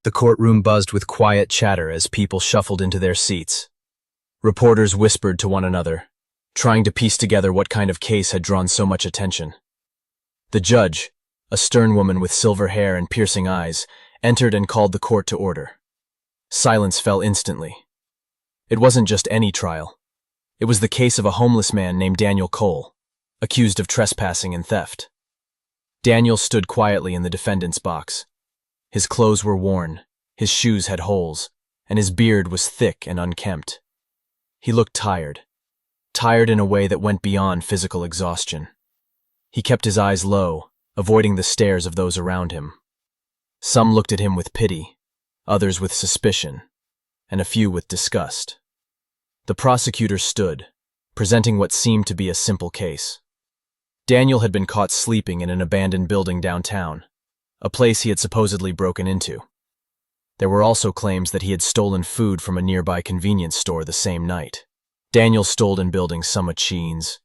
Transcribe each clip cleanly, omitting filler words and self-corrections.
The courtroom buzzed with quiet chatter as people shuffled into their seats. Reporters whispered to one another, trying to piece together what kind of case had drawn so much attention. The judge, a stern woman with silver hair and piercing eyes, entered and called the court to order. Silence fell instantly. It wasn't just any trial. It was the case of a homeless man named Daniel Cole, accused of trespassing and theft. Daniel stood quietly in the defendant's box. His clothes were worn, his shoes had holes, and his beard was thick and unkempt. He looked tired in a way that went beyond physical exhaustion. He kept his eyes low, avoiding the stares of those around him. Some looked at him with pity, others with suspicion, and a few with disgust. The prosecutor stood, presenting what seemed to be a simple case. Daniel had been caught sleeping in an abandoned building downtown, a place he had supposedly broken into. There were also claims that he had stolen food from a nearby convenience store the same night. Daniel stole in building some machines.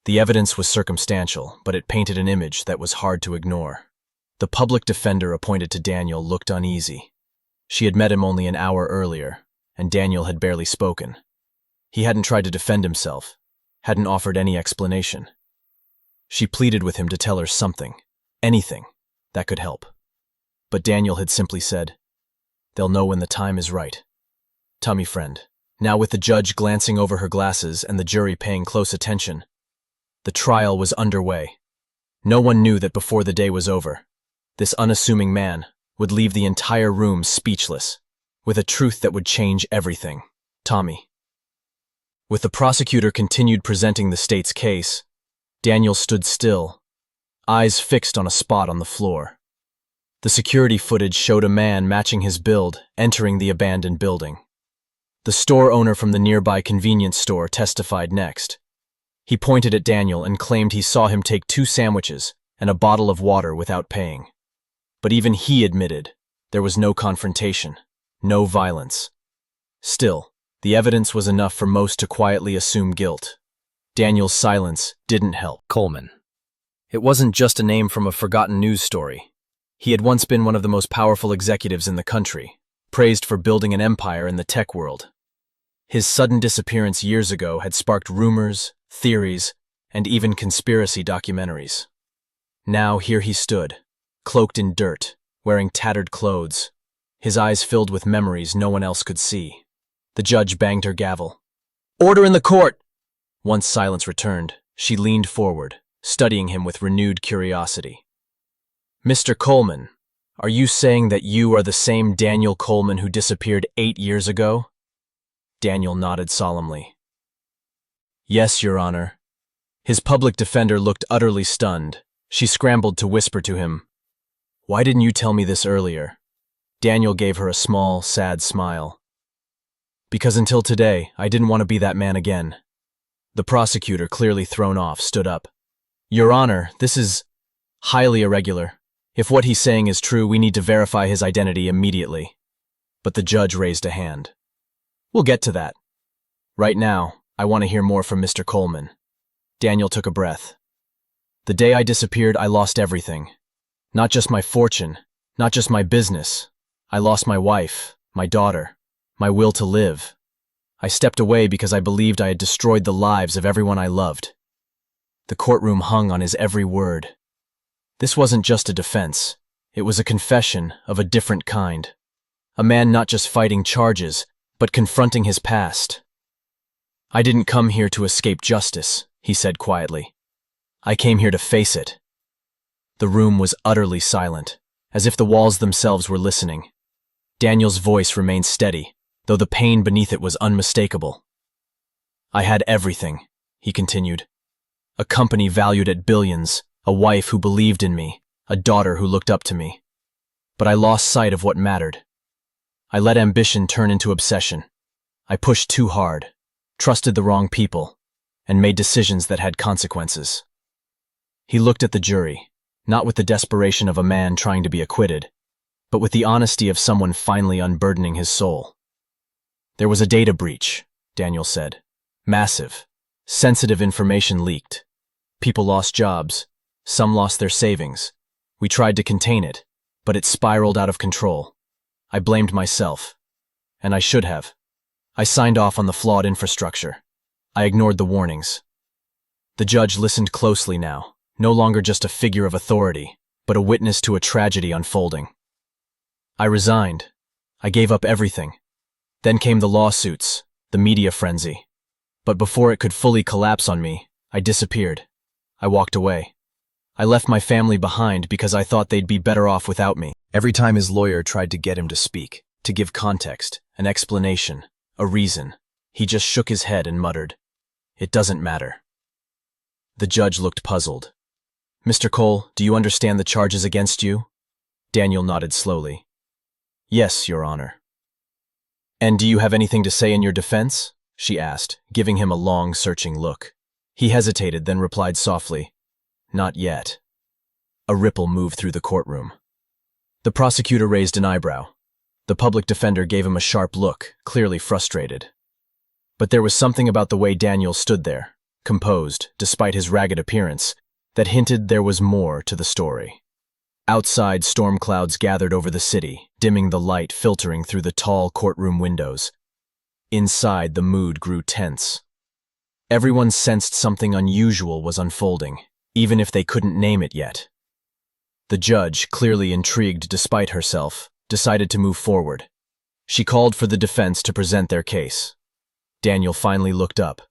The evidence was circumstantial, but it painted an image that was hard to ignore. The public defender appointed to Daniel looked uneasy. She had met him only an hour earlier, and Daniel had barely spoken. He hadn't tried to defend himself, hadn't offered any explanation. She pleaded with him to tell her something, anything, that could help. But Daniel had simply said, "They'll know when the time is right." Tummy friend. Now with the judge glancing over her glasses and the jury paying close attention, the trial was underway. No one knew that before the day was over, this unassuming man would leave the entire room speechless, with a truth that would change everything. Tommy. With the prosecutor continued presenting the state's case, Daniel stood still, eyes fixed on a spot on the floor. The security footage showed a man matching his build entering the abandoned building. The store owner from the nearby convenience store testified next. He pointed at Daniel and claimed he saw him take 2 sandwiches and a bottle of water without paying. But even he admitted there was no confrontation, no violence. Still, the evidence was enough for most to quietly assume guilt. Daniel's silence didn't help. Coleman. It wasn't just a name from a forgotten news story. He had once been one of the most powerful executives in the country, praised for building an empire in the tech world. His sudden disappearance years ago had sparked rumors, theories, and even conspiracy documentaries. Now here he stood, cloaked in dirt, wearing tattered clothes, his eyes filled with memories no one else could see. The judge banged her gavel. "Order in the court!" Once silence returned, she leaned forward, studying him with renewed curiosity. "Mr. Coleman, are you saying that you are the same Daniel Coleman who disappeared 8 years ago?" Daniel nodded solemnly. "Yes, Your Honor." His public defender looked utterly stunned. She scrambled to whisper to him, "Why didn't you tell me this earlier?" Daniel gave her a small, sad smile. "Because until today, I didn't want to be that man again." The prosecutor, clearly thrown off, stood up. "Your Honor, this is highly irregular. If what he's saying is true, we need to verify his identity immediately." But the judge raised a hand. "We'll get to that. Right now, I want to hear more from Mr. Coleman." Daniel took a breath. "The day I disappeared, I lost everything. Not just my fortune, not just my business. I lost my wife, my daughter, my will to live. I stepped away because I believed I had destroyed the lives of everyone I loved." The courtroom hung on his every word. This wasn't just a defense. It was a confession of a different kind. A man not just fighting charges, but confronting his past. "I didn't come here to escape justice," he said quietly. "I came here to face it." The room was utterly silent, as if the walls themselves were listening. Daniel's voice remained steady, though the pain beneath it was unmistakable. "I had everything," he continued. "A company valued at billions, a wife who believed in me, a daughter who looked up to me. But I lost sight of what mattered. I let ambition turn into obsession. I pushed too hard, trusted the wrong people, and made decisions that had consequences." He looked at the jury, not with the desperation of a man trying to be acquitted, but with the honesty of someone finally unburdening his soul. "There was a data breach," Daniel said. "Massive. Sensitive information leaked. People lost jobs. Some lost their savings. We tried to contain it, but it spiraled out of control. I blamed myself. And I should have. I signed off on the flawed infrastructure. I ignored the warnings. The judge listened closely now, no longer just a figure of authority, but a witness to a tragedy unfolding. I resigned. I gave up everything. Then came the lawsuits, the media frenzy. But before it could fully collapse on me, I disappeared. I walked away. I left my family behind because I thought they'd be better off without me. Every time his lawyer tried to get him to speak, to give context, an explanation, a reason, he just shook his head and muttered, "It doesn't matter." The judge looked puzzled. "Mr. Cole, do you understand the charges against you?" Daniel nodded slowly. "Yes, Your Honor." "And do you have anything to say in your defense?" she asked, giving him a long, searching look. He hesitated, then replied softly, "Not yet." A ripple moved through the courtroom. The prosecutor raised an eyebrow. The public defender gave him a sharp look, clearly frustrated. But there was something about the way Daniel stood there, composed, despite his ragged appearance, that hinted there was more to the story. Outside, storm clouds gathered over the city, dimming the light filtering through the tall courtroom windows. Inside, the mood grew tense. Everyone sensed something unusual was unfolding, even if they couldn't name it yet. The judge, clearly intrigued despite herself, decided to move forward. She called for the defense to present their case. Daniel finally looked up.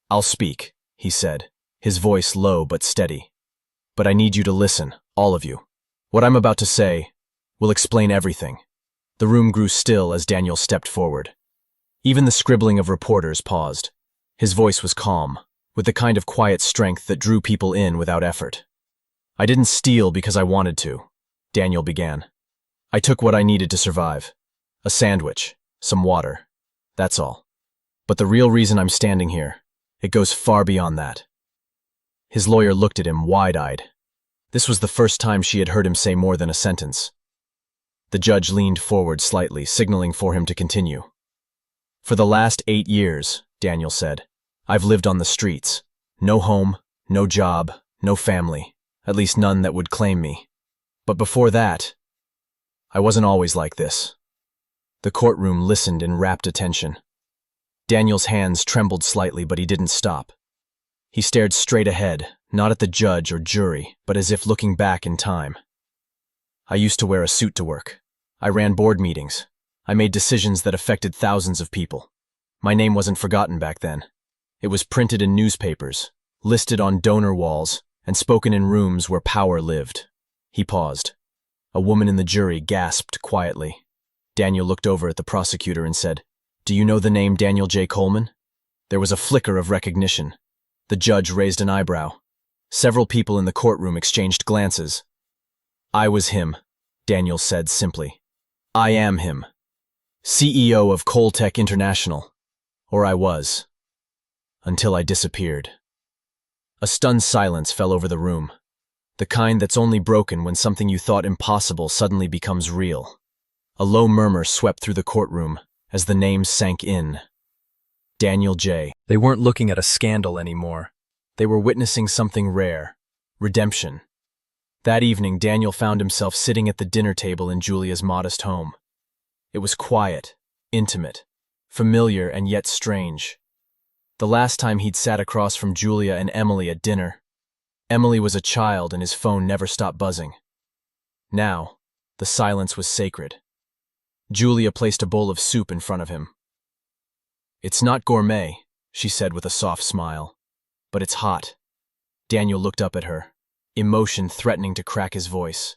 "I'll speak," he said, his voice low but steady. "But I need you to listen, all of you. What I'm about to say will explain everything." The room grew still as Daniel stepped forward. Even the scribbling of reporters paused. His voice was calm, with the kind of quiet strength that drew people in without effort. "I didn't steal because I wanted to," Daniel began. "I took what I needed to survive. A sandwich, some water. That's all. But the real reason I'm standing here, it goes far beyond that." His lawyer looked at him wide-eyed. This was the first time she had heard him say more than a sentence. The judge leaned forward slightly, signaling for him to continue. "For the last 8 years," Daniel said, "I've lived on the streets. No home, no job, no family, at least none that would claim me. But before that, I wasn't always like this." The courtroom listened in rapt attention. Daniel's hands trembled slightly, but he didn't stop. He stared straight ahead, not at the judge or jury, but as if looking back in time. "I used to wear a suit to work. I ran board meetings. I made decisions that affected thousands of people. My name wasn't forgotten back then. It was printed in newspapers, listed on donor walls, and spoken in rooms where power lived." He paused. A woman in the jury gasped quietly. Daniel looked over at the prosecutor and said, "Do you know the name Daniel J. Coleman?" There was a flicker of recognition. The judge raised an eyebrow. Several people in the courtroom exchanged glances. "I was him," Daniel said simply. "I am him. CEO of Coltech International. Or I was. Until I disappeared." A stunned silence fell over the room. The kind that's only broken when something you thought impossible suddenly becomes real. A low murmur swept through the courtroom as the names sank in. Daniel J. They weren't looking at a scandal anymore. They were witnessing something rare. Redemption. That evening, Daniel found himself sitting at the dinner table in Julia's modest home. It was quiet, intimate, familiar and yet strange. The last time he'd sat across from Julia and Emily at dinner, Emily was a child and his phone never stopped buzzing. Now, the silence was sacred. Julia placed a bowl of soup in front of him. "It's not gourmet," she said with a soft smile, "but it's hot." Daniel looked up at her, emotion threatening to crack his voice.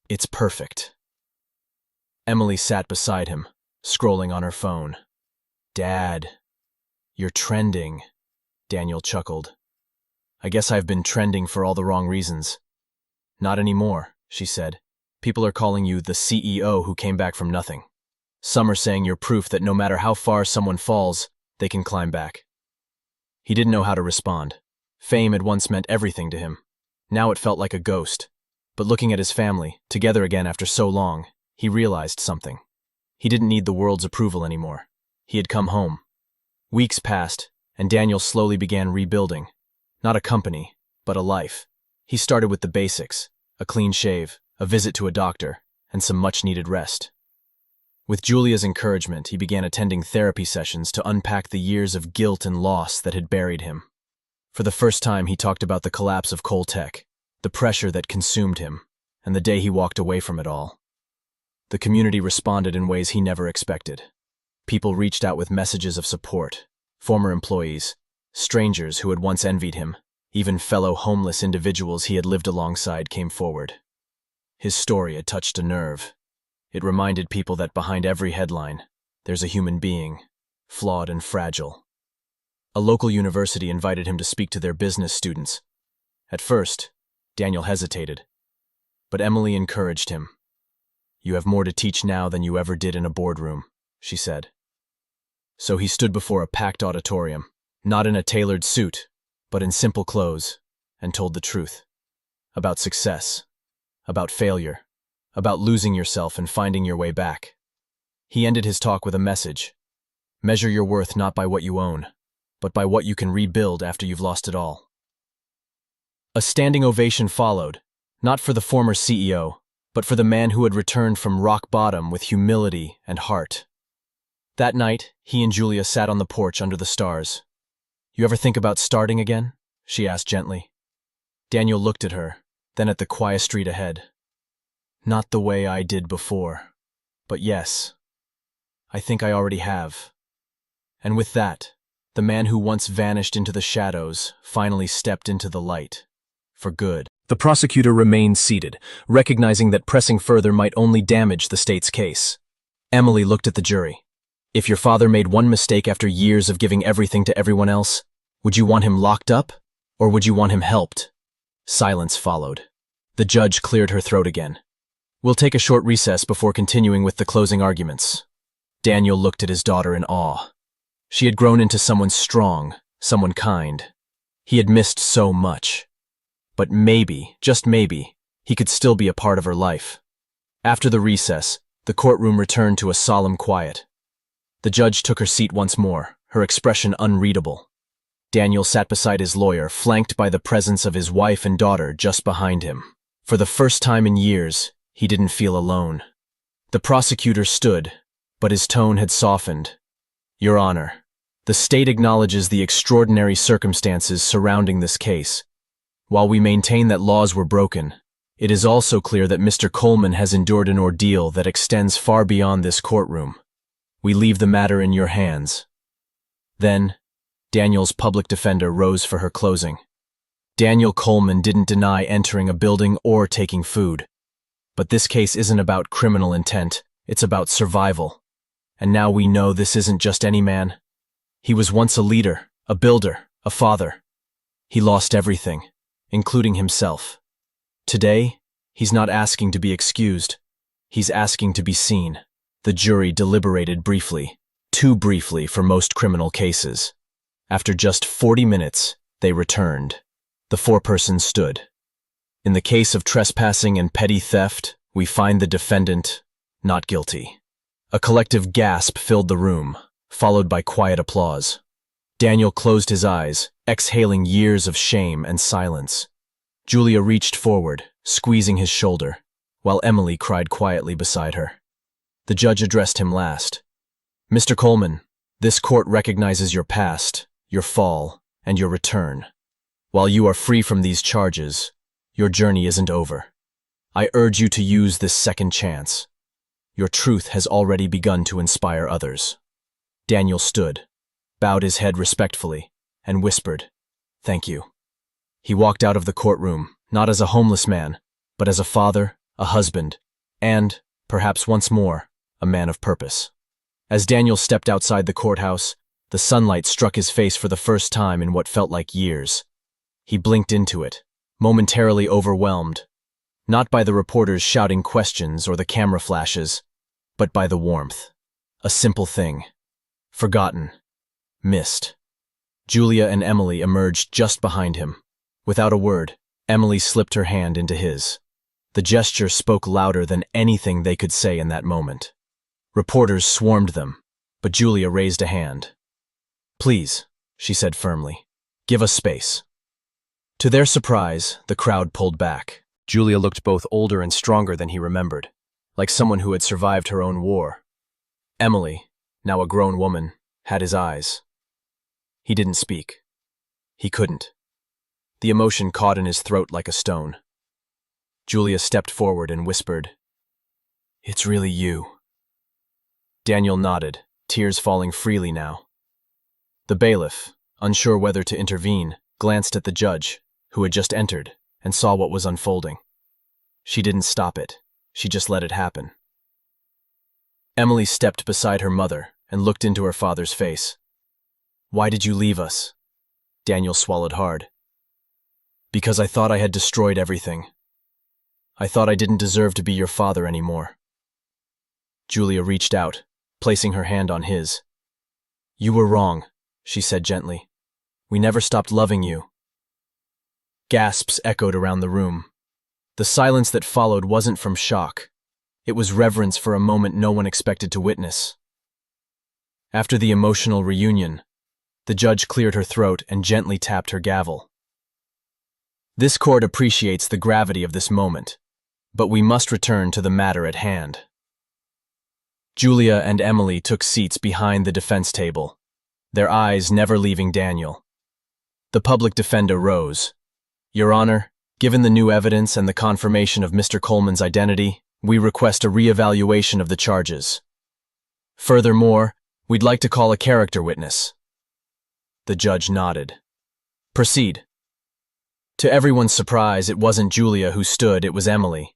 "It's perfect." Emily sat beside him, scrolling on her phone. "Dad, you're trending," Daniel chuckled. "I guess I've been trending for all the wrong reasons." "Not anymore," she said. "People are calling you the CEO who came back from nothing. Some are saying you're proof that no matter how far someone falls, they can climb back." He didn't know how to respond. Fame had once meant everything to him. Now it felt like a ghost. But looking at his family, together again after so long, he realized something. He didn't need the world's approval anymore. He had come home. Weeks passed, and Daniel slowly began rebuilding. Not a company, but a life. He started with the basics, a clean shave, a visit to a doctor, and some much-needed rest. With Julia's encouragement, he began attending therapy sessions to unpack the years of guilt and loss that had buried him. For the first time, he talked about the collapse of Coltech, the pressure that consumed him, and the day he walked away from it all. The community responded in ways he never expected. People reached out with messages of support. Former employees, strangers who had once envied him, even fellow homeless individuals he had lived alongside came forward. His story had touched a nerve. It reminded people that behind every headline, there's a human being, flawed and fragile. A local university invited him to speak to their business students. At first, Daniel hesitated, but Emily encouraged him. "You have more to teach now than you ever did in a boardroom," she said. So he stood before a packed auditorium, not in a tailored suit, but in simple clothes, and told the truth. About success, about failure, about losing yourself and finding your way back. He ended his talk with a message. Measure your worth not by what you own, but by what you can rebuild after you've lost it all. A standing ovation followed, not for the former CEO, but for the man who had returned from rock bottom with humility and heart. That night, he and Julia sat on the porch under the stars. "You ever think about starting again?" she asked gently. Daniel looked at her, then at the quiet street ahead. "Not the way I did before, but yes, I think I already have." And with that, the man who once vanished into the shadows finally stepped into the light, for good. The prosecutor remained seated, recognizing that pressing further might only damage the state's case. Emily looked at the jury. "If your father made one mistake after years of giving everything to everyone else, would you want him locked up, or would you want him helped?" Silence followed. The judge cleared her throat again. "We'll take a short recess before continuing with the closing arguments." Daniel looked at his daughter in awe. She had grown into someone strong, someone kind. He had missed so much. But maybe, just maybe, he could still be a part of her life. After the recess, the courtroom returned to a solemn quiet. The judge took her seat once more, her expression unreadable. Daniel sat beside his lawyer, flanked by the presence of his wife and daughter just behind him. For the first time in years, he didn't feel alone. The prosecutor stood, but his tone had softened. "Your Honor, the state acknowledges the extraordinary circumstances surrounding this case. While we maintain that laws were broken, it is also clear that Mr. Coleman has endured an ordeal that extends far beyond this courtroom. We leave the matter in your hands." Then, Daniel's public defender rose for her closing. Daniel Coleman didn't deny entering a building or taking food. But this case isn't about criminal intent, it's about survival. And now we know this isn't just any man. He was once a leader, a builder, a father. He lost everything, including himself. Today, he's not asking to be excused. He's asking to be seen. The jury deliberated briefly, too briefly for most criminal cases. After just 40 minutes, they returned. The foreperson stood. "In the case of trespassing and petty theft, we find the defendant not guilty." A collective gasp filled the room, followed by quiet applause. Daniel closed his eyes, exhaling years of shame and silence. Julia reached forward, squeezing his shoulder, while Emily cried quietly beside her. The judge addressed him last. "Mr. Coleman, this court recognizes your past, your fall, and your return. While you are free from these charges, your journey isn't over. I urge you to use this second chance. Your truth has already begun to inspire others." Daniel stood, bowed his head respectfully, and whispered, "Thank you." He walked out of the courtroom, not as a homeless man, but as a father, a husband, and, perhaps once more, a man of purpose. As Daniel stepped outside the courthouse, the sunlight struck his face for the first time in what felt like years. He blinked into it, momentarily overwhelmed, not by the reporters shouting questions or the camera flashes, but by the warmth. A simple thing. Forgotten. Missed. Julia and Emily emerged just behind him. Without a word, Emily slipped her hand into his. The gesture spoke louder than anything they could say in that moment. Reporters swarmed them, but Julia raised a hand. "Please," she said firmly, "give us space." To their surprise, the crowd pulled back. Julia looked both older and stronger than he remembered, like someone who had survived her own war. Emily, now a grown woman, had his eyes. He didn't speak. He couldn't. The emotion caught in his throat like a stone. Julia stepped forward and whispered, "It's really you." Daniel nodded, tears falling freely now. The bailiff, unsure whether to intervene, glanced at the judge, who had just entered, and saw what was unfolding. She didn't stop it. She just let it happen. Emily stepped beside her mother and looked into her father's face. "Why did you leave us?" Daniel swallowed hard. "Because I thought I had destroyed everything. I thought I didn't deserve to be your father anymore." Julia reached out, placing her hand on his. "You were wrong," she said gently. "We never stopped loving you." Gasps echoed around the room. The silence that followed wasn't from shock. It was reverence for a moment no one expected to witness. After the emotional reunion, the judge cleared her throat and gently tapped her gavel. This court appreciates the gravity of this moment, but we must return to the matter at hand. Julia and Emily took seats behind the defense table, their eyes never leaving Daniel. The public defender rose. "Your Honor, given the new evidence and the confirmation of Mr. Coleman's identity, we request a re-evaluation of the charges. Furthermore, we'd like to call a character witness." The judge nodded. "Proceed." To everyone's surprise, it wasn't Julia who stood, it was Emily.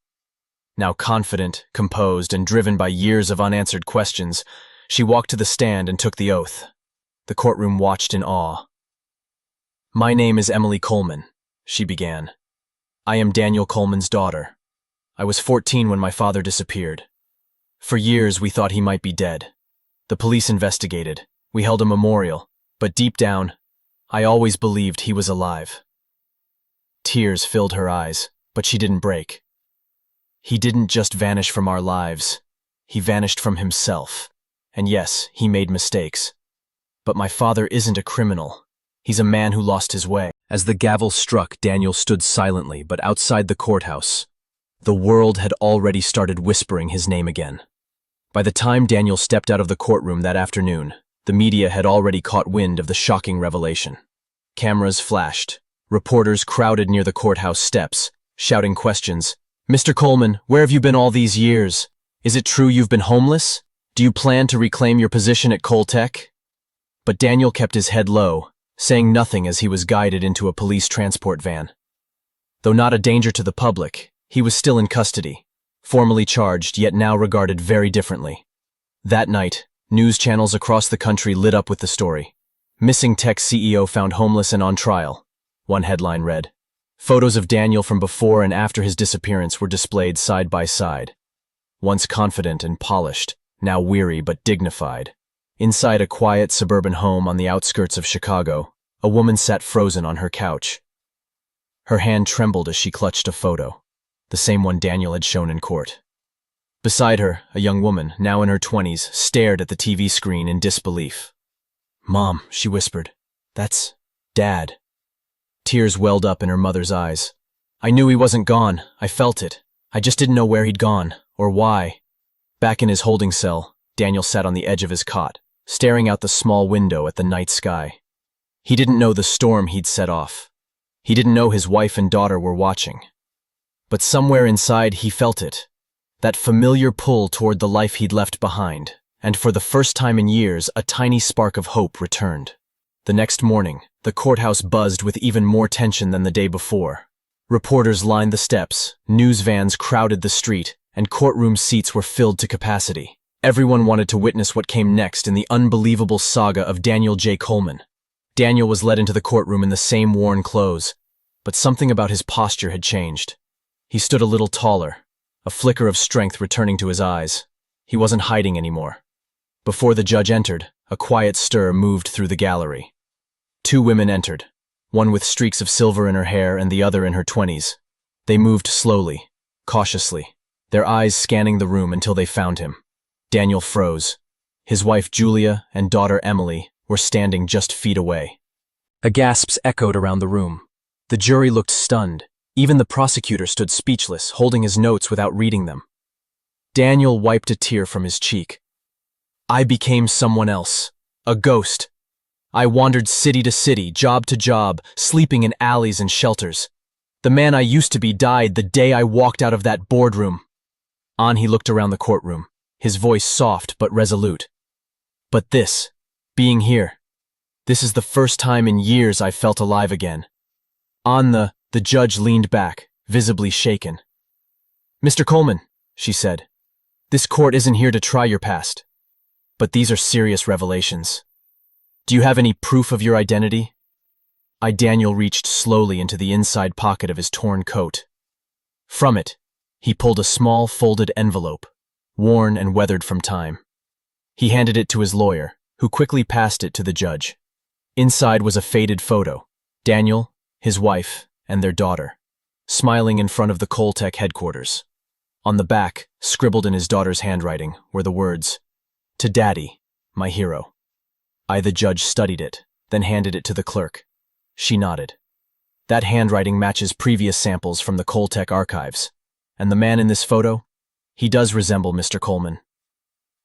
Now confident, composed, and driven by years of unanswered questions, she walked to the stand and took the oath. The courtroom watched in awe. "My name is Emily Coleman," she began. "I am Daniel Coleman's daughter. I was 14 when my father disappeared. For years we thought he might be dead. The police investigated. We held a memorial, but deep down, I always believed he was alive." Tears filled her eyes, but she didn't break. "He didn't just vanish from our lives. He vanished from himself. And yes, he made mistakes. But my father isn't a criminal. He's a man who lost his way." As the gavel struck, Daniel stood silently, but outside the courthouse, the world had already started whispering his name again. By the time Daniel stepped out of the courtroom that afternoon, the media had already caught wind of the shocking revelation. Cameras flashed. Reporters crowded near the courthouse steps, shouting questions. "Mr. Coleman, where have you been all these years? Is it true you've been homeless? Do you plan to reclaim your position at Coltech?" But Daniel kept his head low, saying nothing as he was guided into a police transport van. Though not a danger to the public, he was still in custody, formally charged yet now regarded very differently. That night, news channels across the country lit up with the story. "Missing Tech CEO found homeless and on trial," one headline read. Photos of Daniel from before and after his disappearance were displayed side by side. Once confident and polished, now weary but dignified. Inside a quiet suburban home on the outskirts of Chicago, a woman sat frozen on her couch. Her hand trembled as she clutched a photo, the same one Daniel had shown in court. Beside her, a young woman, now in her 20s, stared at the TV screen in disbelief. "Mom," she whispered, "that's Dad." Tears welled up in her mother's eyes. "I knew he wasn't gone. I felt it. I just didn't know where he'd gone, or why." Back in his holding cell, Daniel sat on the edge of his cot, staring out the small window at the night sky. He didn't know the storm he'd set off. He didn't know his wife and daughter were watching. But somewhere inside he felt it, that familiar pull toward the life he'd left behind, and for the first time in years, a tiny spark of hope returned. The next morning, the courthouse buzzed with even more tension than the day before. Reporters lined the steps, news vans crowded the street, and courtroom seats were filled to capacity. Everyone wanted to witness what came next in the unbelievable saga of Daniel J. Coleman. Daniel was led into the courtroom in the same worn clothes, but something about his posture had changed. He stood a little taller, a flicker of strength returning to his eyes. He wasn't hiding anymore. Before the judge entered, a quiet stir moved through the gallery. Two women entered, one with streaks of silver in her hair and the other in her 20s. They moved slowly, cautiously, their eyes scanning the room until they found him. Daniel froze. His wife Julia and daughter Emily were standing just feet away. The gasps echoed around the room. The jury looked stunned. Even the prosecutor stood speechless, holding his notes without reading them. Daniel wiped a tear from his cheek. I became someone else, a ghost. I wandered city to city, job to job, sleeping in alleys and shelters. The man I used to be died the day I walked out of that boardroom. On he looked around the courtroom, his voice soft but resolute. But this, being here, this is the first time in years I felt alive again. The judge leaned back, visibly shaken. Mr. Coleman, she said, this court isn't here to try your past. But these are serious revelations. Do you have any proof of your identity? Daniel reached slowly into the inside pocket of his torn coat. From it, he pulled a small folded envelope, worn and weathered from time. He handed it to his lawyer, who quickly passed it to the judge. Inside was a faded photo, Daniel, his wife, and their daughter, smiling in front of the Coltech headquarters. On the back, scribbled in his daughter's handwriting, were the words, "To Daddy, my hero." The judge studied it, then handed it to the clerk. She nodded. That handwriting matches previous samples from the Coltech archives. And the man in this photo? He does resemble Mr. Coleman.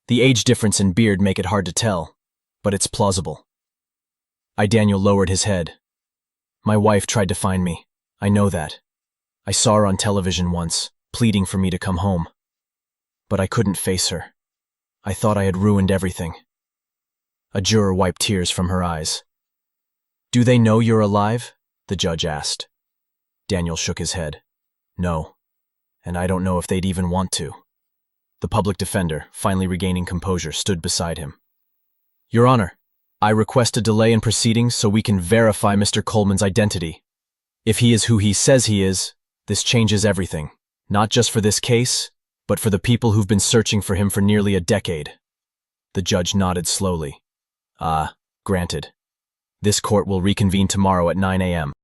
The age difference and beard make it hard to tell, but it's plausible. Daniel lowered his head. My wife tried to find me. I know that. I saw her on television once, pleading for me to come home. But I couldn't face her. I thought I had ruined everything. A juror wiped tears from her eyes. Do they know you're alive? The judge asked. Daniel shook his head. No, and I don't know if they'd even want to. The public defender, finally regaining composure, stood beside him. Your Honor, I request a delay in proceedings so we can verify Mr. Coleman's identity. If he is who he says he is, this changes everything, not just for this case, but for the people who've been searching for him for nearly a decade. The judge nodded slowly. Granted. This court will reconvene tomorrow at 9 a.m.